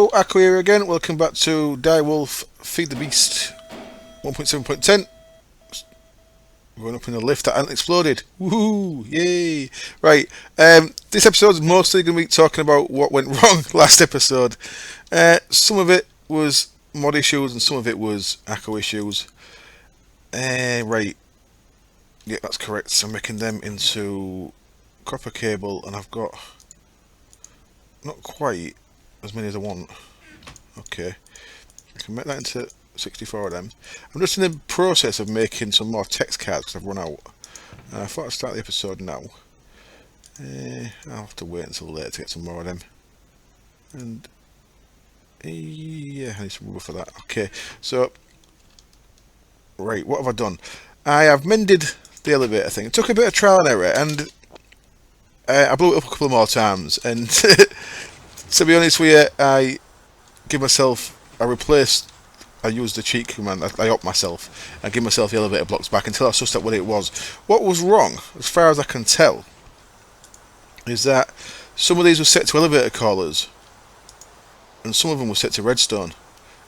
Hello, Akko here again. Welcome back to Direwolf Feed the Beast 1.7.10. Going up in the lift that hadn't exploded. Woohoo! Yay! Right, this episode is mostly going to be talking about what went wrong last episode. Some of it was mod issues and some of it was Akko issues. Right, yeah, that's correct. So I'm making them into copper cable, and I've got not quite as many as I want. Okay, I can make that into 64 of them. I'm just in the process of making some more text cards because I've run out. I thought I'd start the episode now. I'll have to wait until later to get some more of them. And yeah, I need some rubber for that. Okay, so right, what have I done? I have mended the elevator thing. It took a bit of trial and error, and I blew it up a couple more times. And to be honest with you, I used the cheat command. I upped myself. I give myself the elevator blocks back until I sussed out what it was. What was wrong, as far as I can tell, is that some of these were set to elevator callers, and some of them were set to redstone.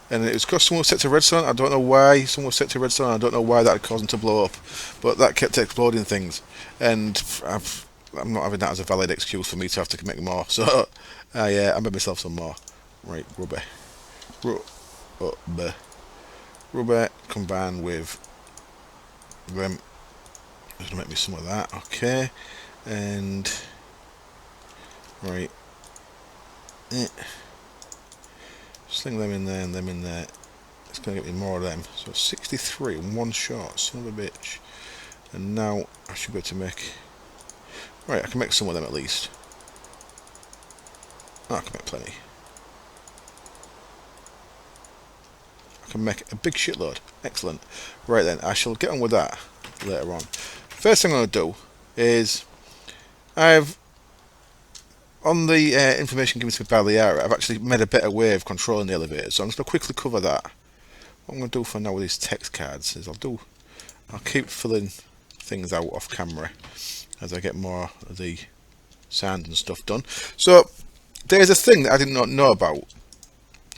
And it was because someone was set to redstone. I don't know why someone was set to redstone. I don't know why that had caused them to blow up, but that kept exploding things. And I'm not having that as a valid excuse for me to have to make more. So I made myself some more. Right, rubber combined with them. Just gonna make me some of that. Okay, and right, sling them in there and them in there. It's gonna get me more of them. So 63 and one shot. Son of a bitch. And now I should be able to make. Right, I can make some of them at least. Oh, I can make plenty. I can make a big shitload. Excellent. Right then, I shall get on with that later on. First thing I'm going to do is on the information given to me by Liara, I've actually made a better way of controlling the elevator, so I'm just going to quickly cover that. What I'm going to do for now with these text cards is I'll keep filling things out off camera as I get more of the sound and stuff done. So there's a thing that I did not know about,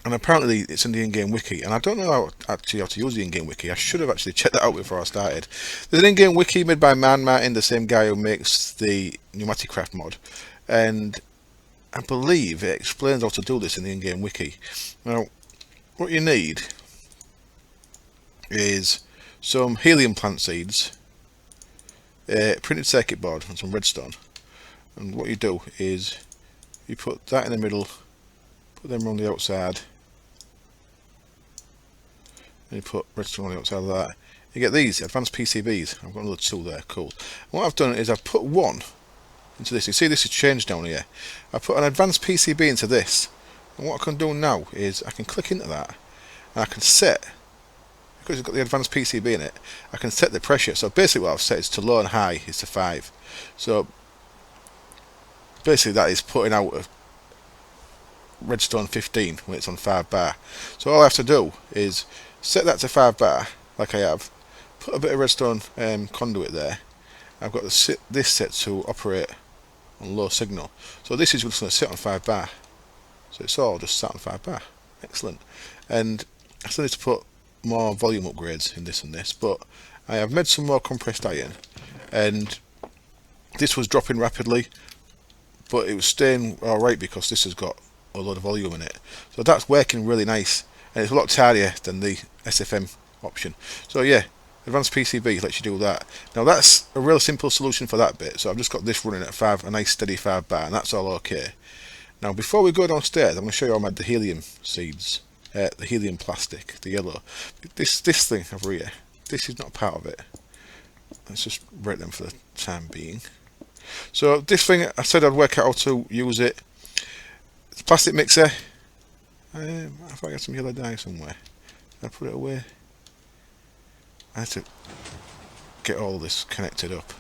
and apparently it's in the in-game wiki, and I don't know how to use the in-game wiki. I should have actually checked that out before I started. There's an in-game wiki made by Martin, the same guy who makes the Autocrafting mod, and I believe it explains how to do this in the in-game wiki. Now, what you need is some helium plant seeds, a printed circuit board, and some redstone. And what you do is you put that in the middle, put them around the outside, and you put redstone on the outside of that. You get these advanced PCBs. I've got another two there. Cool. And what I've done is I've put one into this. You see this has changed down here. I put an advanced PCB into this, and what I can do now is I can click into that, and I can set, because it's got the advanced PCB in it, I can set the pressure. So basically what I've set is to low and high is to 5. So basically that is putting out a redstone 15 when it's on 5 bar. So all I have to do is set that to 5 bar, like I have, put a bit of redstone conduit there. I've got this set to operate on low signal. So this is just going to sit on 5 bar. So it's all just sat on 5 bar. Excellent. And I still need to put more volume upgrades in this and this, but I have made some more compressed iron, and this was dropping rapidly, but it was staying alright because this has got a lot of volume in it. So that's working really nice, and it's a lot tidier than the SFM option. So yeah, advanced PCB lets you do that. Now that's a real simple solution for that bit. So I've just got this running at a nice steady 5 bar, and that's all okay. Now before we go downstairs, I'm going to show you how I made the helium seeds. The helium plastic, the yellow. This thing over here, this is not part of it. Let's just break them for the time being. So this thing, I said I'd work out how to use it. It's a plastic mixer. I thought I got some yellow dye somewhere. Did I put it away? I had to get all this connected up.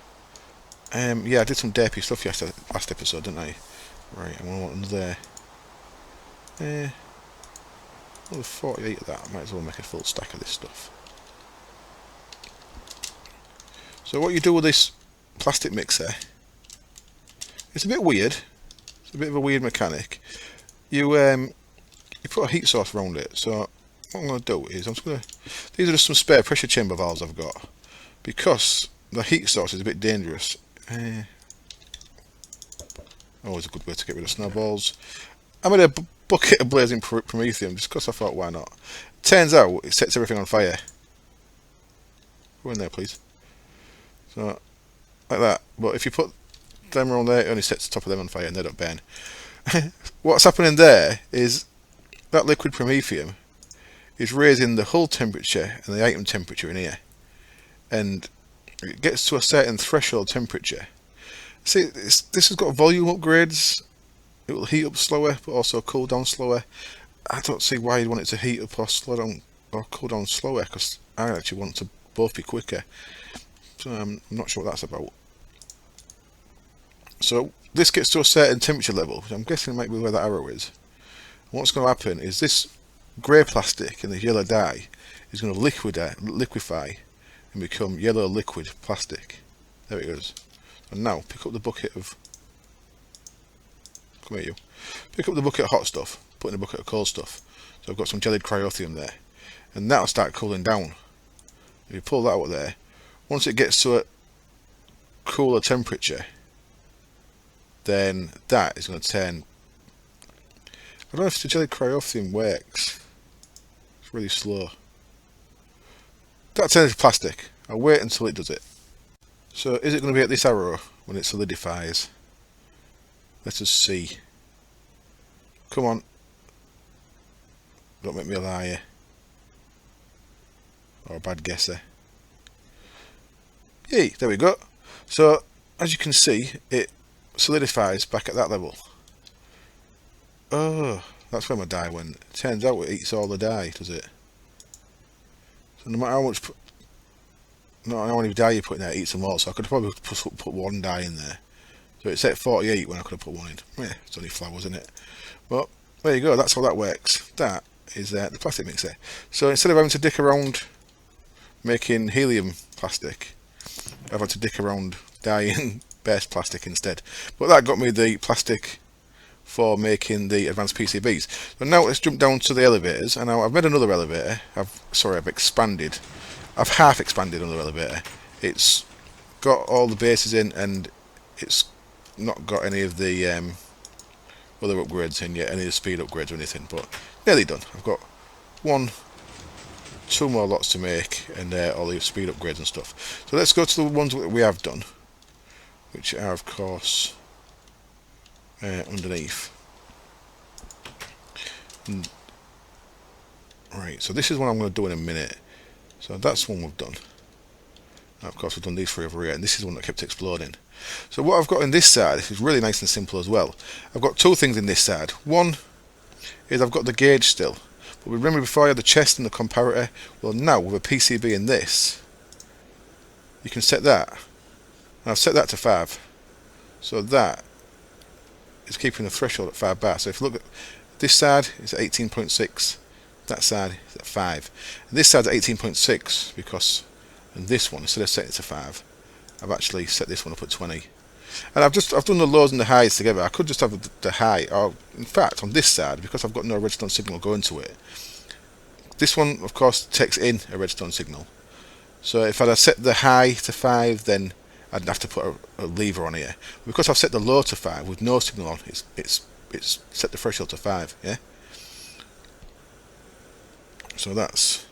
Yeah, I did some derpy stuff last episode, didn't I? Right, I'm going to want them there. Well, 48 of that, I might as well make a full stack of this stuff. So what you do with this plastic mixer, it's a bit weird. It's a bit of a weird mechanic. You put a heat source around it. So what I'm going to do is these are just some spare pressure chamber valves I've got, because the heat source is a bit dangerous. Always a good way to get rid of snowballs. I made a bucket of blazing promethium just because I thought, why not? Turns out it sets everything on fire. Go in there, please. So like that. But if you put them around there, it only sets the top of them on fire and they don't burn. What's happening there is that liquid promethium is raising the hull temperature and the item temperature in here, and it gets to a certain threshold temperature. See, this has got volume upgrades. It will heat up slower but also cool down slower. I don't see why you'd want it to heat up or slow down or cool down slower, because I actually want to both be quicker. So I'm not sure what that's about. So this gets to a certain temperature level, which I'm guessing might be where that arrow is. And what's going to happen is this grey plastic and the yellow dye is going to liquefy and become yellow liquid plastic. There it is. And now pick up the bucket of, come here you, pick up the bucket of hot stuff, put in a bucket of cold stuff. So I've got some jellied cryothium there, and that'll start cooling down. If you pull that out of there, once it gets to a cooler temperature, then that is going to turn, I don't know if the jellied cryothium works, it's really slow. That turns to plastic. I'll wait until it does it. So is it going to be at this arrow when it solidifies? Let us see. Come on. Don't make me a liar. Or a bad guesser. Yay, there we go. So as you can see, it solidifies back at that level. Oh, that's where my dye went. Turns out it eats all the dye, does it? So no matter how much, not how many dye you put in there, it eats them all. So I could probably put one dye in there. So it's at 48 when I could have put one in. Yeah, it's only flowers, isn't it? But there you go, that's how that works. That is the plastic mixer. So instead of having to dick around making helium plastic, I've had to dick around dyeing base plastic instead. But that got me the plastic for making the advanced PCBs. So now let's jump down to the elevators, and now I've made another elevator. I've expanded. I've half expanded another elevator. It's got all the bases in, and it's not got any of the other upgrades in yet, any of the speed upgrades or anything, but nearly done. I've got two more lots to make, and all the speed upgrades and stuff. So let's go to the ones that we have done, which are of course underneath. Right, so this is what I'm going to do in a minute. So that's one we've done. And of course we've done these three over here, and this is one that kept exploding. So what I've got in this side is really nice and simple as well. I've got two things in this side. One is I've got the gauge still. But remember before I had the chest and the comparator? Well, now with a PCB in this, you can set that. And I've set that to 5. So that is keeping the threshold at 5 bar. So if you look at this side, it's at 18.6. That side is at 5. And this side's at 18.6 because in this one, instead of setting it to 5, I've actually set this one up at 20. And I've done the lows and the highs together. I could just have the high, or in fact on this side, because I've got no redstone signal going to it, this one of course takes in a redstone signal. So if I'd have set the high to 5, then I'd have to put a lever on here. Because I've set the low to 5 with no signal on, it's set the threshold to 5, yeah? So that's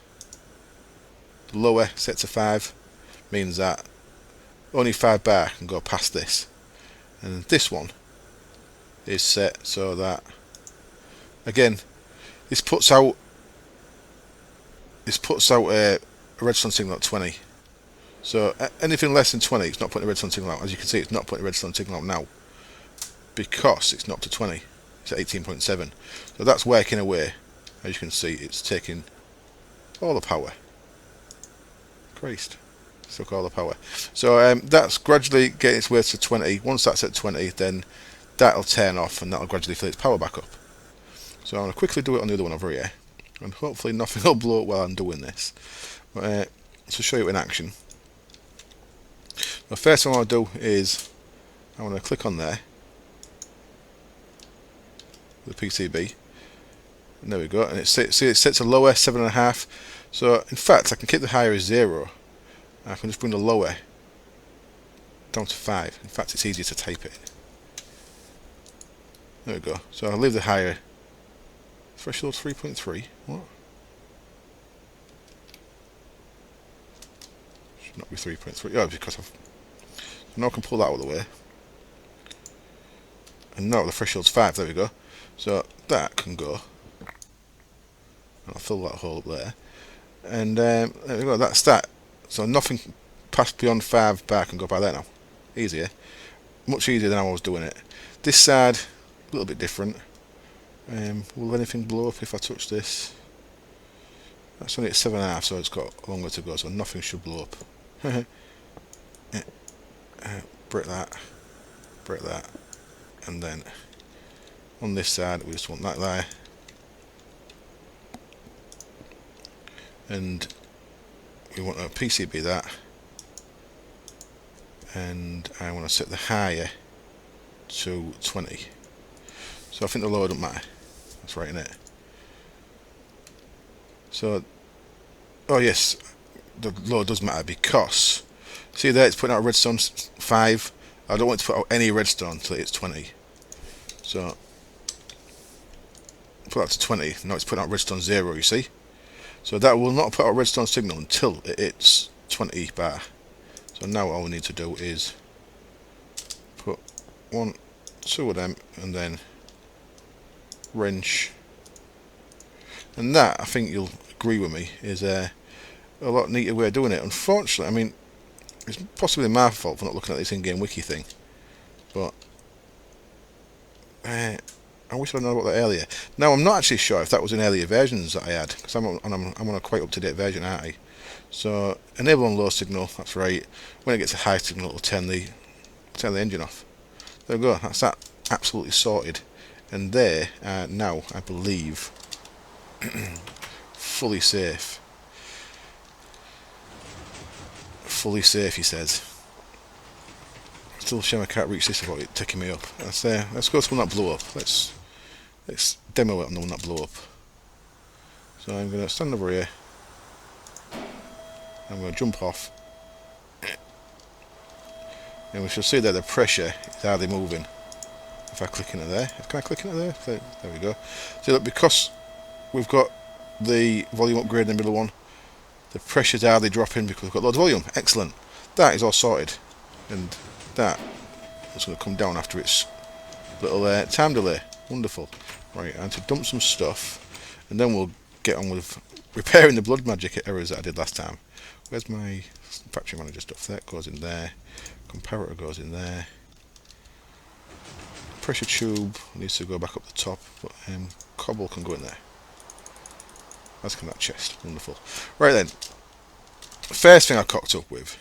the lower set to 5, means that only 5 bar can go past this. And this one is set so that, again, this puts out a redstone signal at 20. So anything less than 20, it's not putting a redstone signal out. As you can see, it's not putting a redstone signal out now because it's not up to 20. It's at 18.7. So that's working away. As you can see, it's taking all the power. Christ, took all the power. So that's gradually getting its way to 20. Once that's at 20, then that'll turn off and that'll gradually fill its power back up. So I'm going to quickly do it on the other one over here, and hopefully nothing will blow up while I'm doing this. But, to show you in action, the first thing I'll do is I want to click on there, the PCB, And there we go. And it sets a lower 7.5. So in fact, I can keep the higher as 0. I can just bring the lower down to 5. In fact, it's easier to type it. There we go. So I'll leave the higher. Threshold 3.3. What? Should not be 3.3. Oh, because I've. Now I can pull that out of the way. And now the threshold's 5. There we go. So that can go. I'll fill that hole up there. And there we go. That's that. So nothing past beyond 5 bar can go by there now. Easier. Much easier than I was doing it. This side, a little bit different. Will anything blow up if I touch this? That's only at 7.5, so it's got longer to go, so nothing should blow up. Break that, and then on this side we just want that there, and we want a PCB that, and I want to set the higher to 20. So I think the lower doesn't matter. That's right in it. So, oh yes, the lower does matter because, see there it's putting out redstone 5. I don't want to put out any redstone until it's 20. So, put that to 20. Now it's putting out redstone 0, you see. So that will not put out redstone signal until it hits 20 bar. So now all we need to do is put 1, 2 of them, and then wrench. And that, I think you'll agree with me, is a lot neater way of doing it. Unfortunately, I mean, it's possibly my fault for not looking at this in-game wiki thing, but I wish I'd known about that earlier. Now, I'm not actually sure if that was in earlier versions that I had, because I'm on a quite up-to-date version, aren't I? So, enable on low signal, that's right. When it gets a high signal, it'll turn the engine off. There we go, that's that absolutely sorted. And there, now, I believe, fully safe. Fully safe, he says. Still shame I can't reach this without it ticking me up. Let's go to one that blow up. Let's demo it on the one that blow up. So I'm going to stand over here. I'm going to jump off. And we shall see that the pressure is hardly moving. If I click into there. Can I click into there? There we go. So look, because we've got the volume upgrade in the middle one, the pressure's hardly dropping because we've got loads of volume. Excellent. That is all sorted. And that is going to come down after its little time delay. Wonderful. Right, I need to dump some stuff, and then we'll get on with repairing the blood magic errors that I did last time. Where's my factory manager stuff? That goes in there. Comparator goes in there. Pressure tube needs to go back up the top, but cobble can go in there. That's in that chest. Wonderful. Right then, the first thing I cocked up with.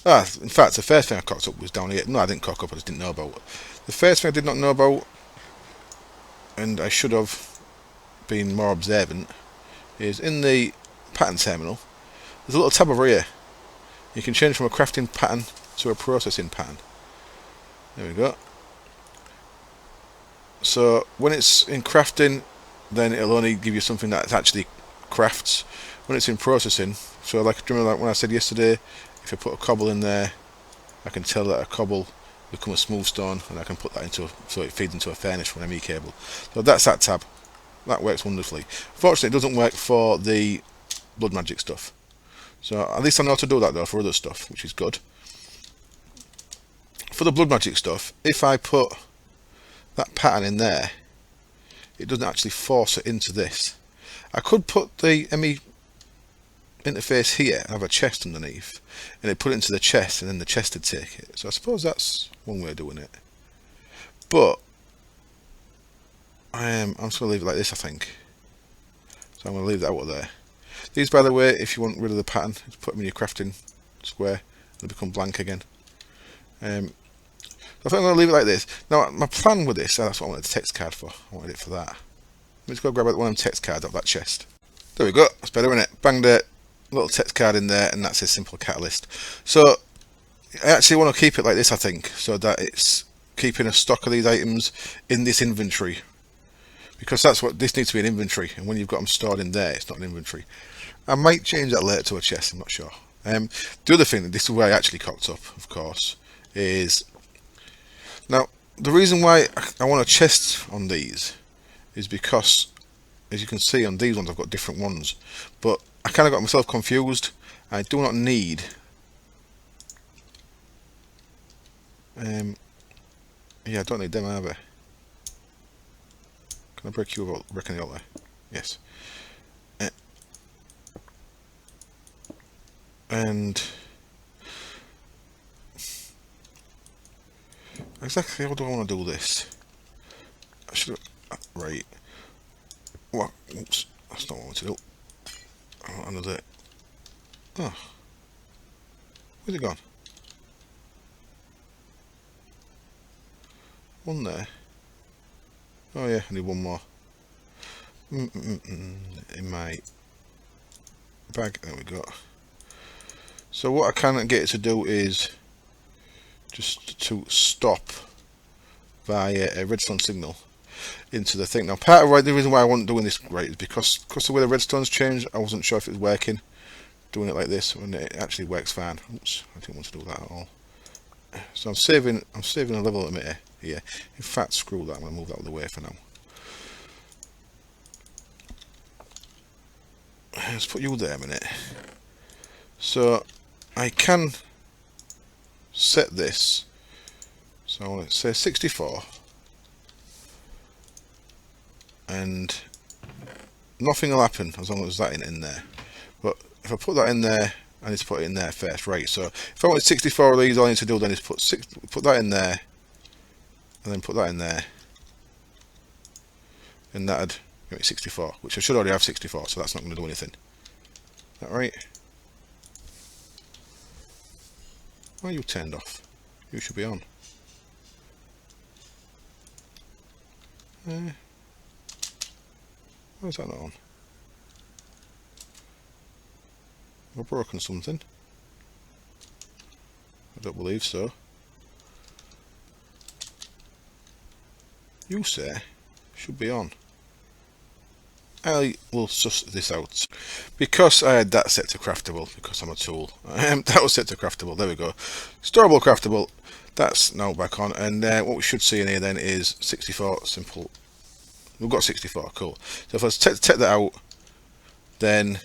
In fact, the first thing I cocked up was down here. No, I didn't cock up, I just didn't know about it. The first thing I did not know about, and I should have been more observant, is in the pattern terminal, there's a little tab over here. You can change from a crafting pattern to a processing pattern. There we go. So when it's in crafting, then it'll only give you something that actually crafts. When it's in processing, so like, do you remember when I said yesterday, if I put a cobble in there, I can tell that a cobble become a smooth stone, and I can put that into so it feeds into a furnace from an ME cable. So that's that tab. That works wonderfully. Fortunately, it doesn't work for the blood magic stuff. So at least I know how to do that though for other stuff, which is good. For the blood magic stuff, if I put that pattern in there, it doesn't actually force it into this. I could put the ME interface here and have a chest underneath, and it put it into the chest, and then the chest would take it. So I suppose that's one way of doing it. But I'm just going to leave it like this, I think. So I'm going to leave that out there. These, by the way, if you want rid of the pattern, just put them in your crafting square, and they become blank again. So I think I'm going to leave it like this. Now, my plan with this, that's what I wanted the text card for. I wanted it for that. Let's go grab one of them text cards out of that chest. There we go. That's better, isn't it? Bang the little text card in there, and that's a simple catalyst. So I actually want to keep it like this, I think, so that it's keeping a stock of these items in this inventory. because that's what this needs to be, an inventory, and when you've got them stored in there, it's not an inventory. I might change that later to a chest, I'm not sure. The other thing, this is where I actually cocked up, of course, is now the reason why I want a chest on these is because, as you can see on these ones, I've got different ones, but I kind of got myself confused. I do not need yeah, I don't need them either. Can I break you out, breaking the altar? Yes. And exactly how do I want to do this? I should have, right. What? Oops, that's not what I want to do. I want another. Oh, where's it gone? One there. Oh yeah, I need one more. In my bag, there we go. So what I can't get it to do is just to stop via a redstone signal into the thing. Now part of the reason why I wasn't doing this right is because of the way the redstones changed. I wasn't sure if it was working doing it like this, when it actually works fine. Oops, I didn't want to do that at all. So I'm saving a level emitter here. In fact, screw that, I'm going to move that out of the way for now. Let's put you there a minute. So I can set this, so I want to say 64, and nothing will happen as long as that ain't in there. But if I put that in there, I need to put it in there first, right? So if I wanted 64 of these, all I need to do then is put that in there, and then put that in there, and that'd give me 64, which I should already have 64, so that's not going to do anything. Is that right? Why are you turned off? You should be on. Why is that not on? Have I broken something? I don't believe so. You say should be on. I will suss this out. Because I had that set to craftable, because I'm a tool. That was set to craftable, there we go. Storable craftable, that's now back on. And what we should see in here then is 64 simple. We've got 64, cool. So if I take that out, then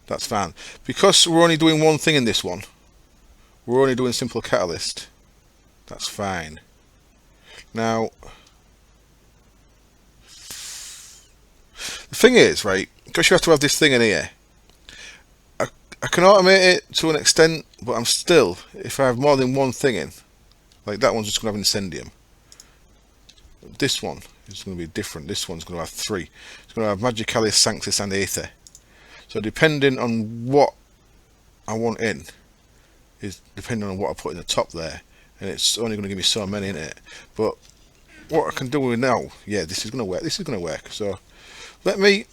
that's fine. Because we're only doing one thing in this one, we're only doing simple catalyst, that's fine. Now, the thing is, right, because you have to have this thing in here, I can automate it to an extent, but I'm still, if I have more than one thing in, like that one's just going to have incendium. This one is going to be different. This one's going to have 3. It's going to have Magicalis, Sanctus and Aether. So depending on what I want in, is depending on what I put in the top there, and it's only going to give me so many in it. But what I can do with now, yeah, this is going to work. This is going to work. So let me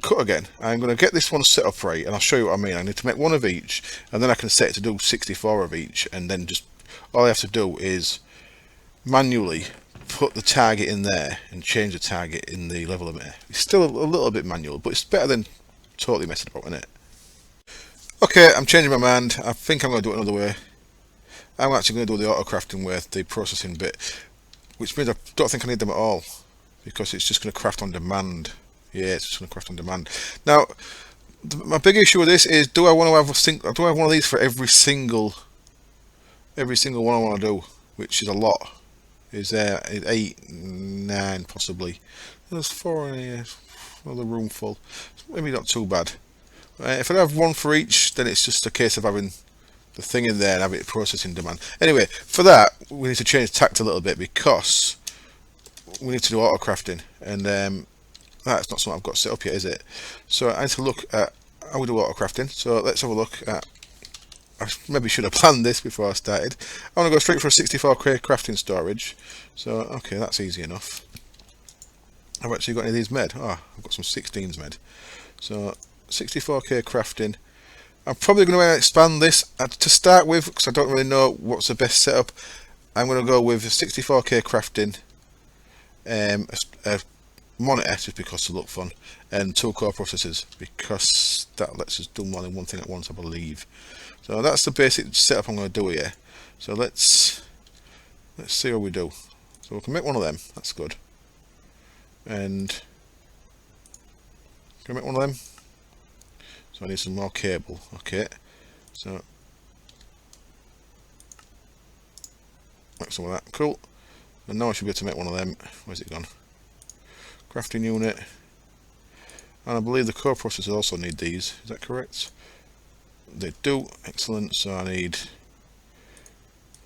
cut again. I'm going to get this one set up right, and I'll show you what I mean. I need to make one of each, and then I can set it to do 64 of each, and then just all I have to do is manually put the target in there and change the target in the level emitter. It's still a little bit manual, but it's better than totally messing about, isn't it? Okay, I'm changing my mind. I think I'm going to do it another way. I'm actually going to do the auto-crafting with the processing bit, which means I don't think I need them at all, because it's just going to craft on demand. Yeah, it's just going to craft on demand. Now, my big issue with this is, do I want to have one of these for every single one I want to do, which is a lot. Is there 8, 9 possibly? There's 4 in here. Another room full. Maybe not too bad. If I have one for each, then it's just a case of having the thing in there and having it processing demand. Anyway, for that we need to change tact a little bit, because we need to do auto crafting, and that's not something I've got set up yet, is it? So I need to look at how we do auto crafting. So let's have a look at. I maybe should have planned this before I started. I want to go straight for a 64k crafting storage. So okay, that's easy enough. I've actually got any of these made. Oh, I've got some 16s made. So 64k crafting. I'm probably going to expand this to start with, because I don't really know what's the best setup. I'm going to go with 64k crafting, a monitor just because to look fun, and 2 core processors because that lets us do more than one thing at once, I believe. So that's the basic setup I'm going to do here. So let's see how we do. So we can make one of them. That's good. And can I make one of them? So I need some more cable. Okay. So make some of that. Cool. And now I should be able to make one of them. Where's it gone? Crafting unit. And I believe the core processors also need these. Is that correct? They do. Excellent. So I need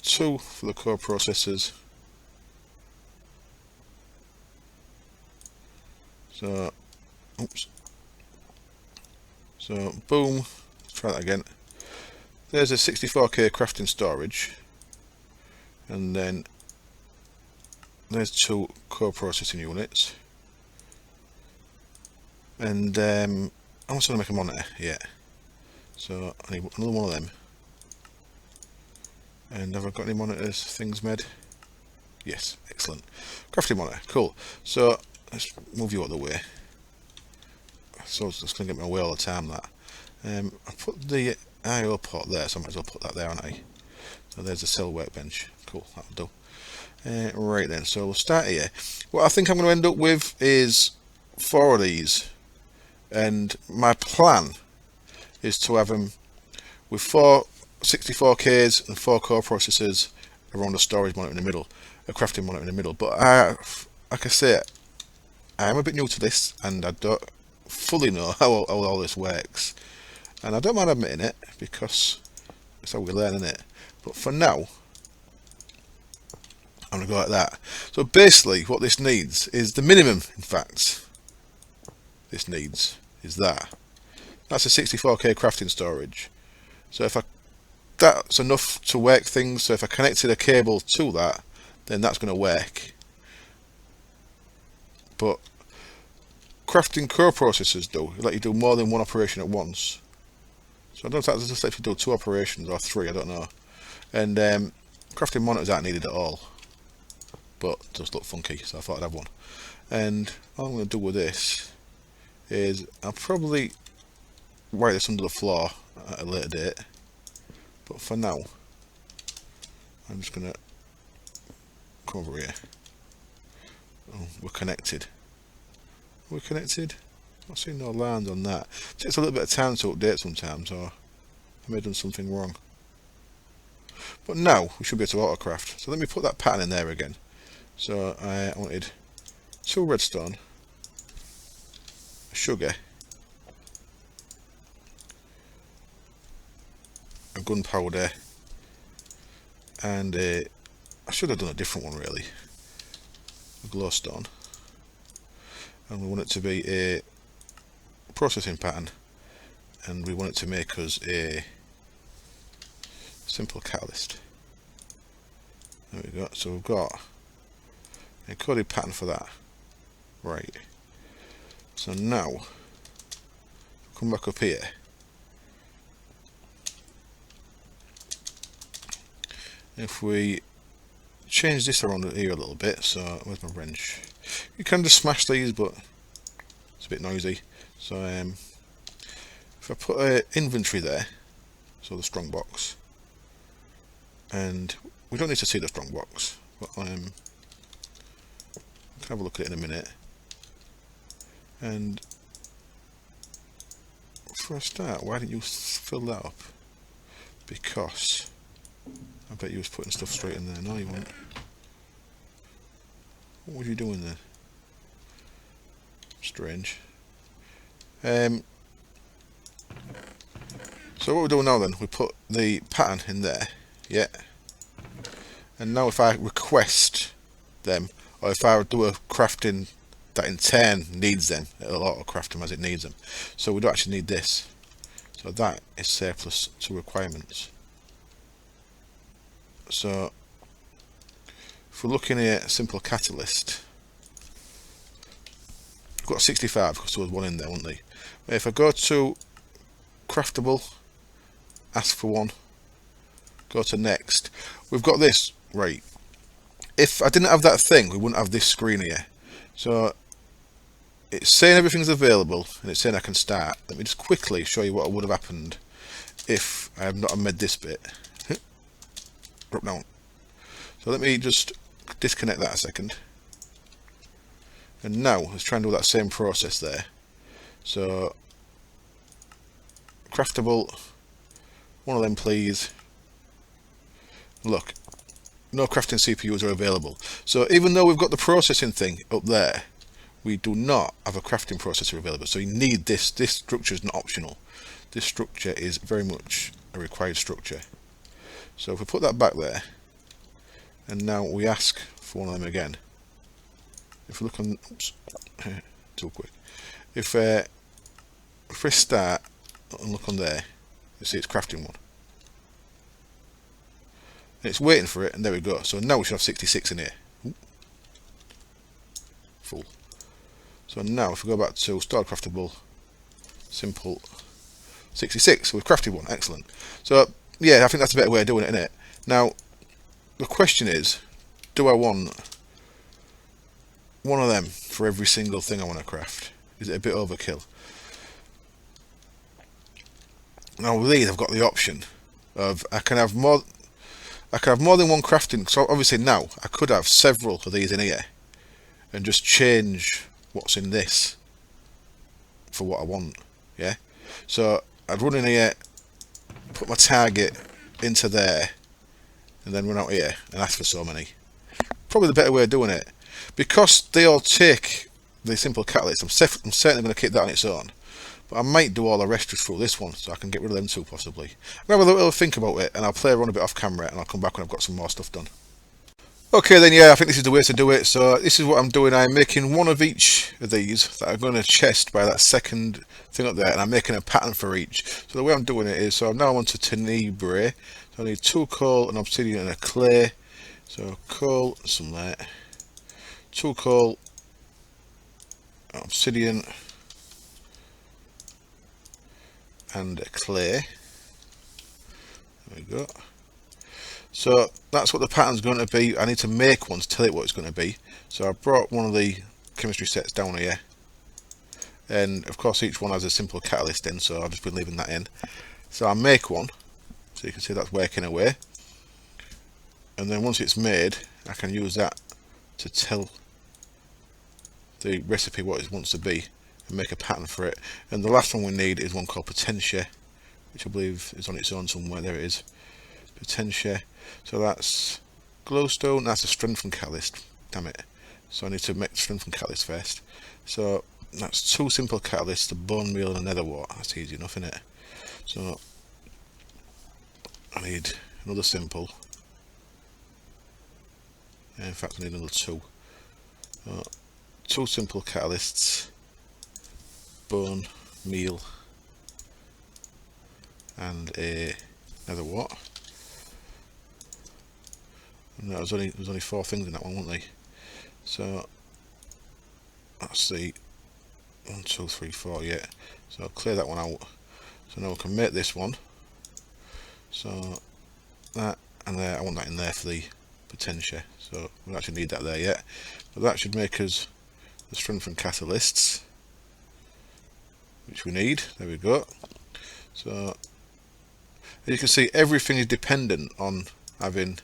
2 for the core processors. So, oops. So, boom. Let's try that again. There's a 64K crafting storage. And then there's 2 core processing units. And I'm also going to make a monitor. Yeah. So I need another one of them. And have I got any monitors things made? Yes, excellent. Crafting monitor, cool. So let's move you out of the way. So it's just going to get me away all the time, that. I put the I/O port there, so I might as well put that there, aren't I? So there's the cell workbench. Cool, that'll do. Right then, so we'll start here. What I think I'm going to end up with is 4 of these. And my plan is to have them with 4 64Ks and 4 core processors around a storage monitor in the middle, a crafting monitor in the middle. But like I say, I am a bit new to this and I don't fully know how all this works. And I don't mind admitting it because that's how we learn, isn't it? But for now, I'm going to go like that. So basically what this needs is the minimum, in fact, this needs is that. That's a 64K crafting storage. So if that's enough to work things, so if I connected a cable to that, then that's going to work. But crafting core processors do let you do more than one operation at once. So I don't know if that's just let you do 2 operations or 3, I don't know. And crafting monitors aren't needed at all, but just look funky, so I thought I'd have one. And all I'm going to do with this is I'll probably wire this under the floor at a later date, but for now I'm just going to come over here. Oh, we're connected. We're connected? Not seeing no lines on that. It takes a little bit of time to update sometimes, or I may have done something wrong. But now we should be able to autocraft. So let me put that pattern in there again. So I wanted 2 redstone, sugar, a gunpowder, and I should have done a different one really, a glowstone, and we want it to be a processing pattern, and we want it to make us a simple catalyst. There we go. So we've got a coded pattern for that. Right. So now come back up here. If we change this around here a little bit, so where's my wrench? You can just smash these, but it's a bit noisy. So if I put an inventory there, so the strong box, and we don't need to see the strong box, but we can have a look at it in a minute. And for a start, why didn't you fill that up? Because I bet you was putting stuff straight in there. No, you weren't. What were you doing there? Strange. So what we're doing now then, we put the pattern in there, yeah. And now if I request them, or if I do a crafting that in turn needs them, it'll auto craft them as it needs them. So we don't actually need this. So that is surplus to requirements. So if we're looking at simple catalyst, we've got 65 because there was one in there, wasn't there? But if I go to craftable, ask for one, go to next, we've got this, right. If I didn't have that thing, we wouldn't have this screen here. So it's saying everything's available and it's saying I can start. Let me just quickly show you what would have happened if I had not made this bit. Drop down. So let me just disconnect that a second. And now let's try and do that same process there. So craftable, one of them please. Look, no crafting CPUs are available. So even though we've got the processing thing up there, we do not have a crafting processor available. So you need this. This structure is not optional. This structure is very much a required structure. So if we put that back there, and now we ask for one of them again. If we look on, oops, too quick. If we start and look on there, you see it's crafting one. And it's waiting for it, and there we go. So now we should have 66 in here. Ooh. Full. So now if we go back to start craftable, simple, 66. So we've crafted one. Excellent. So yeah, I think that's a better way of doing it, isn't it? Now the question is, do I want one of them for every single thing I want to craft? Is it a bit overkill? Now with these I've got the option of I can have more than one crafting. So obviously now I could have several of these in here and just change what's in this for what I want. Yeah, so I'd run in here, put my target into there, and then run out here and ask for so many. Probably the better way of doing it, because they all take the simple catalyst. I'm certainly going to keep that on its own, but I might do all the rest just through this one, so I can get rid of them too possibly. I'll have a little think about it, and I'll play around a bit off camera, and I'll come back when I've got some more stuff done. Okay then, yeah, I think this is the way to do it. So this is what I'm doing. I'm making one of each of these that are going to chest by that second thing up there, and I'm making a pattern for each. So the way I'm doing it is, so I'm now on to tenebrae. So I need 2 coal, an obsidian and a clay. So coal, some light, 2 coal, obsidian and a clay. There we go. So that's what the pattern's going to be. I need to make one to tell it what it's going to be. So I brought one of the chemistry sets down here, and of course each one has a simple catalyst in, so I've just been leaving that in. So I make one, so you can see that's working away, and then once it's made I can use that to tell the recipe what it wants to be and make a pattern for it. And the last one we need is one called Potentia, which I believe is on its own somewhere. There it is, Potentia. So that's glowstone, that's a strengthened catalyst, damn it. So I need to make the strengthened catalyst first. So that's 2 simple catalysts, the bone meal and a nether wart. That's easy enough, isn't it? So I need another simple. In fact I need another 2. 2 simple catalysts, bone meal and a nether wart. No, there's only 4 things in that one, weren't they? So let's see, 1, 2, 3, 4. Yeah. So I'll clear that one out. So now we can make this one. So that and there, I want that in there for the Potentia. So we don't actually need that there yet, but that should make us the strengthened catalysts, which we need. There we go. So as you can see, everything is dependent on having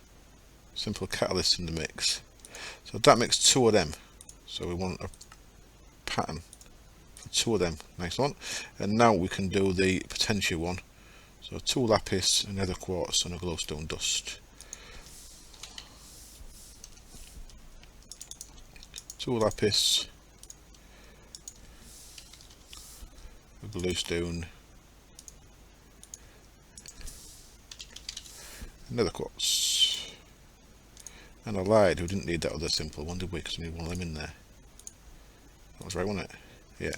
simple catalysts in the mix. So that makes 2 of them. So we want a pattern for 2 of them. Nice one. And now we can do the Potentia one. So 2 lapis, a nether quartz and a glowstone dust. 2 lapis, a glowstone, another quartz. And I lied, we didn't need that other simple one, did we? Because we need one of them in there. That was right, wasn't it? Yeah.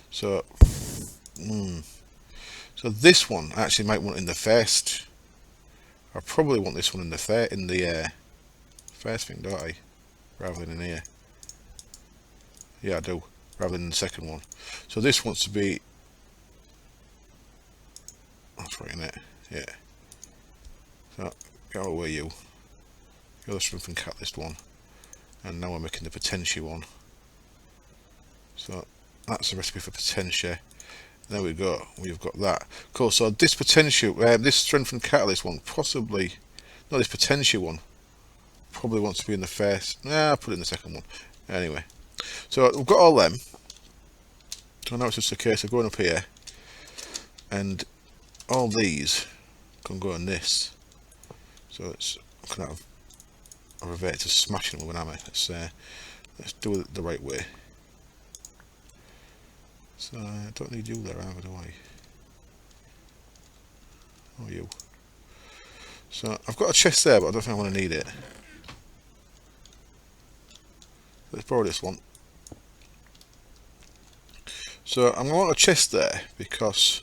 So, so this one I actually might want in the first. I probably want this one in the first thing, don't I? Rather than in here. Yeah, I do. Rather than the second one. So this wants to be. That's right, isn't it? Yeah. So go away, you. You're the strengthened catalyst one, and now we're making the Potentia one. So that's a recipe for potential. There we go. We've got that. Cool. So this potential, this strengthened catalyst one, possibly, no, this potential one probably wants to be in the first. Nah, I'll put it in the second one. Anyway, so we've got all them. So now it's just a case of going up here, and all these can go on this. So it's kind of revert to smashing them with an hammer. Let's do it the right way. So I don't need you there either, do I? Oh, you. So I've got a chest there, but I don't think I want to need it. Let's borrow this one. So I'm going to want a chest there because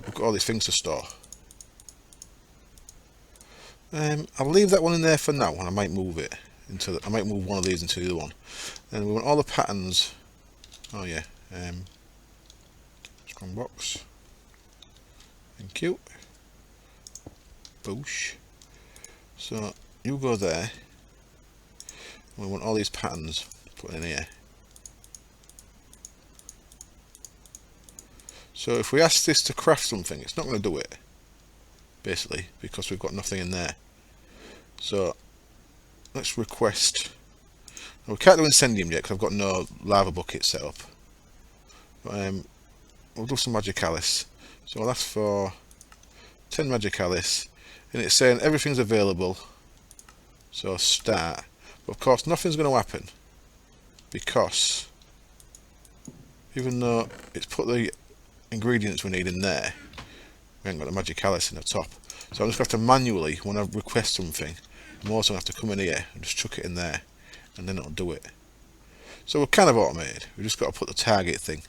I've got all these things to store. I'll leave that one in there for now, and I might move it into. I might move one of these into the other one. Then we want all the patterns. Oh yeah. Strong box. Thank you. Boosh. So you go there. We want all these patterns put in here. So if we ask this to craft something, it's not going to do it, basically, because we've got nothing in there. So let's request. We can't do incendium yet because I've got no lava bucket set up. But we'll do some magicalis. So I'll ask for 10 magicalis, and it's saying everything's available. So start. But of course, nothing's going to happen because even though it's put the ingredients we need in there, we ain't got the magicalis in the top. So I'm just going to have to manually, when I request something, I'm also going to have to come in here and just chuck it in there, and then it'll do it. So we're kind of automated. We've just got to put the target thing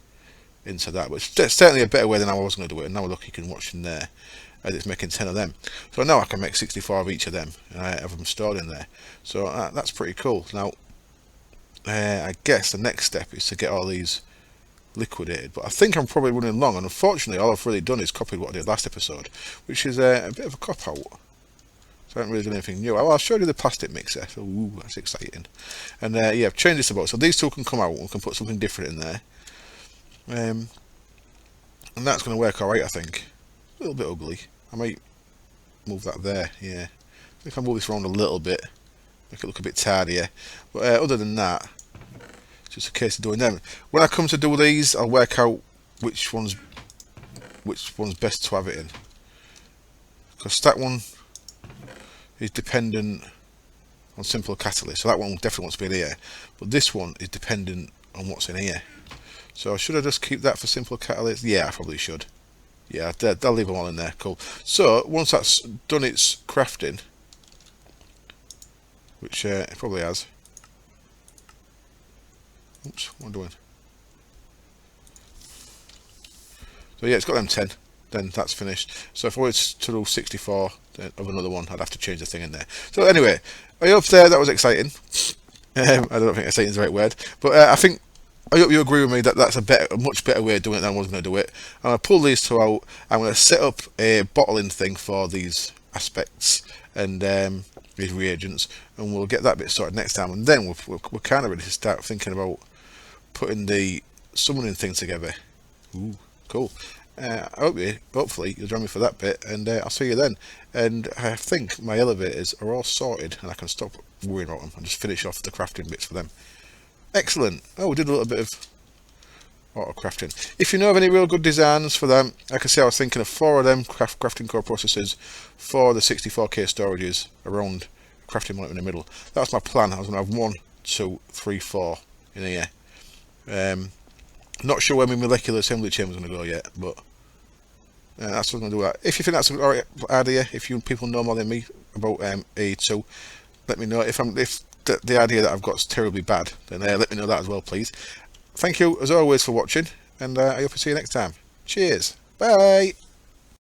into that. But it's certainly a better way than I was going to do it. And now look, you can watch in there as it's making 10 of them. So now I can make 64 of each of them, and I have them stored in there. So that's pretty cool. Now, I guess the next step is to get all these liquidated, but I think I'm probably running long, and unfortunately all I've really done is copied what I did last episode, which is a bit of a cop-out. So I haven't really done anything new. I'll show you the plastic mixer, so ooh, that's exciting. And yeah, I've changed this about, so these two can come out, and we can put something different in there. And that's going to work alright, I think. A little bit ugly. I might move that there, yeah. I think I'll move this around a little bit, make it look a bit tidier. But other than that, just a case of doing them. When I come to do these, I'll work out which one's best to have it in, because that one is dependent on simple catalyst, so that one definitely wants to be in here, but this one is dependent on what's in here. So should I just keep that for simple catalyst? Yeah, I probably should. Yeah, I'll leave them all in there. Cool. So once that's done its crafting, which it probably has. Oops, what am I doing? So yeah, it's got them 10. Then that's finished. So if I was to do 64 of another one, I'd have to change the thing in there. So anyway, I hope that was exciting. I don't think exciting is the right word, but I hope you agree with me that that's a much better way of doing it than I was going to do it. I'm going to pull these two out. I'm going to set up a bottling thing for these aspects and these reagents, and we'll get that bit sorted next time. And then we're kind of ready to start thinking about putting the summoning thing together. Ooh, cool. Hopefully you'll join me for that bit, and I'll see you then. And I think my elevators are all sorted, and I can stop worrying about them and just finish off the crafting bits for them. Excellent. Oh, we did a little bit of auto-crafting. If you know of any real good designs for them, like I say, I was thinking of 4 of them crafting core processors for the 64K storages around crafting one in the middle. That's my plan. I was going to have 1, 2, 3, 4 in here. Not sure where my molecular assembly chamber is going to go yet, but that's what I'm going to do. That. If you think that's an alright idea, if you people know more than me about A2, let me know. If the idea that I've got is terribly bad, then let me know that as well, please. Thank you as always for watching, and I hope to see you next time. Cheers. Bye.